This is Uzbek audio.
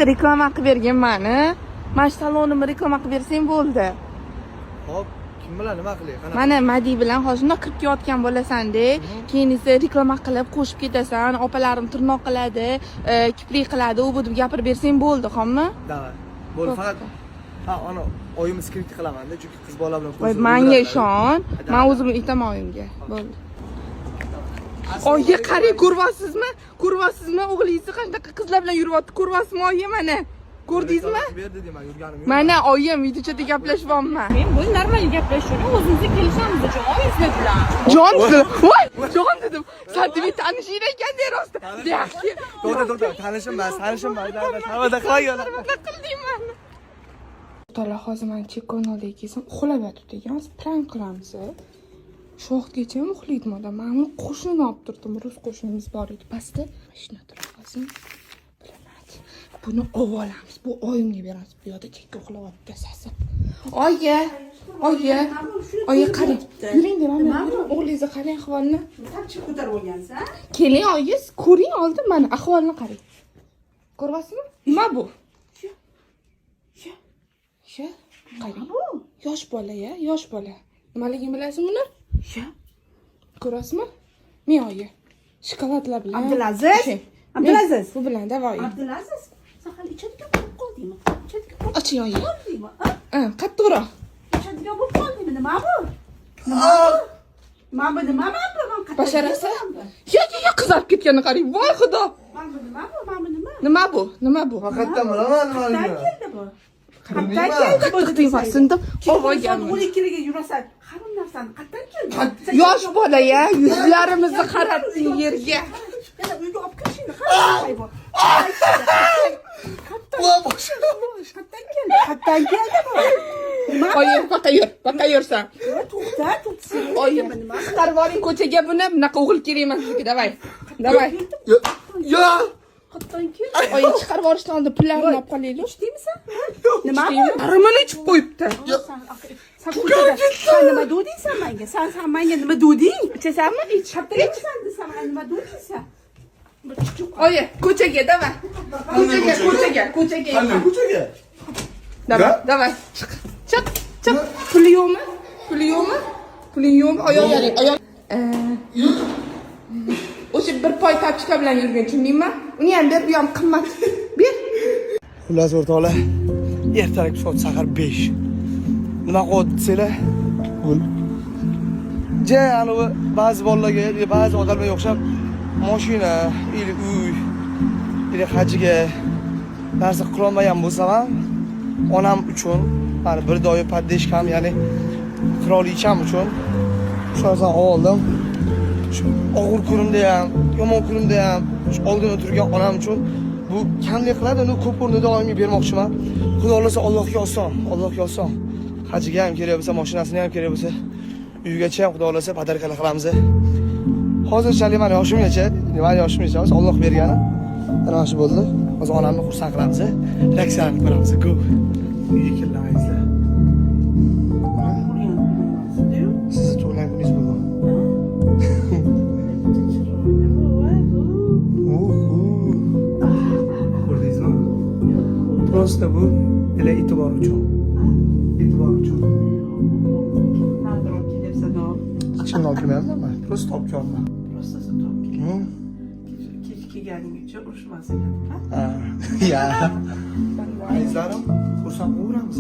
bitta reklama qilib bergin mani. Mana shu salonimni reklama qilib bersang bo'ldi. Hop, kim bilan nima qilay? Mana Madi bilan hozir kirib kelayotgan bo'lasan-da, keyin esa reklama qilib qo'shib ketasan, opalarim tirnoq qiladi, kiprik qiladi, u bu deb gapirib bersang bo'ldi, xo'pmi? Davay. Bo'ldi, faqat ana oyimiz skript qilaman-da, chunki qiz bola bilan Voy, menga ishon. Men o'zim aytaman oyimga. Bo'ldi. Oyi, qarang, ko'ryapsizmi? Ko'ryapsizmi? O'g'lingizni qanaqa qizlar bilan yuryapti? Ko'ryapsizmi, oyi mana? Ko'rdingizmi? Berdi deyman, yurganim. Mana oyim videochada gaplashyapman. Men bu normal gaplashishni o'zimizga kelishamiz uchun oyingiz bilan. Jon dedim. Voy, jon dedim. Sen demak tanishing ekan-da rost. Yaxshi. To'xta, tanishim emas. Savada qilgan. Qildingmi? To'la hozir men chekonolga kelsam, uxlab yotibdi ekan. Prank qilamiz. Shu vaqtgacha ham uxlaydim odam. Men uni qo'shnini olib turdim. Rus qo'shnimiz bor edi. Pastda mashina turibdi. Buni olamiz. Bu oyimga beramiz. Bu yoqda chekka uxlayapti sasi. Oyi, qarang. Yuring deyman. O'g'lingizni qarang ahvolini. Qancha ko'tarib olgansan? Keling, oyi, ko'ring oldin mana ahvolini qarang. Ko'ryapsizmi? Nima bu? Shu. Qarang. Yosh bola-ya, yosh bola. Nimaligini bilasizmi buni? Shu. Ko'ryapsizmi? Men oyi. Shokoladlar bilan. Abdulaziz. Bu bilan davay. Abdulaziz. Sen hali ichadigan bo'lib qoldingmi? Ichadigan bo'lib Oching oyi. qoldingmi? Qattiqroq. Ichadigan bo'lib qoldingmi? Nima bu? Nima bu? Basharasi? Yo, qizarib ketganini qarang. Voy xudo. Nima bu? Faqatdan bilaman nimaligini. Keldi bu. Qatdan keldi bu deyapsan-da. Ovoygan. 12 yurasan. Harom narsani qatdan keldi. Yosh bola-ya, yuzlarimizni qaratding yerga. Yana uyga olib kirishingni qarang bu. Qatdan keldi bu. Oyi, baqa yursan. To'xta. Oyi, chiqarib oling ko'chaga buni. Bunaqa o'g'il kerak emas bizga. Davay. Yo. Qatdan keldi. Oyi, chiqarib olishdan oldin pullarni olib qolaylik. Ichdingmisan? Nima bu? Arimini ichib qo'yibdi. Sen nima dedingsan menga? Sen menga nima deding? Ichasanmi? Ich. Ichsan desam, nima dedingsan? Oyi, ko'chaga, davay. Ko'chaga. Qanday ko'chaga? Davay. Chiq. Puli yo'qmi? Oyoq. O'sha bir poy tapchika bilan yurgan, tushundingmi? Uni ham ber, bu ham qimmat. Ber. Xullas o'rtoqlar, ertalab soat sahar 5. Nima qilyapti desanglar? Bo'l. Anavi ba'zi bolalarga, ba'zi odamlarga o'xshab mashina, uy, hajiga narsa qilolmagan bo'lsam ham, onam uchun, mana bir doim paddeshkam, ya'ni qirolicham uchun shundan oldim. Shu og'ir kunimda ham, yomon kunimda ham, shu oldin o'tirgan onam uchun bu qanday qiladi, uni ko'p o'rnida doimiy bermoqchiman. Xudo xolasa Allohga oson. Hajiga ham kerak bo'lsa, mashinasini ham kerak bo'lsa, uygacha ham xudo xolasa podarkalar qilamiz. Hozirchalik mana yoshimgacha, Alloh bergani. Mana shu bo'ldi. Hozir onamni xursand qilamiz. Reaksiyani ko'ramiz. Go. Uyga kelmayizlar. Sizni tug'ilgan kuningiz bo'ldi. Ko'rdingizmi? Prosta bu ila e'tibor uchun. Nandroq kelyapsan. Hech olib kelmayapman. Prosta olib keldim. Prosta top kelganing uchun urushmas ekan. Ya. Bizlarim xursand bo'lamiz.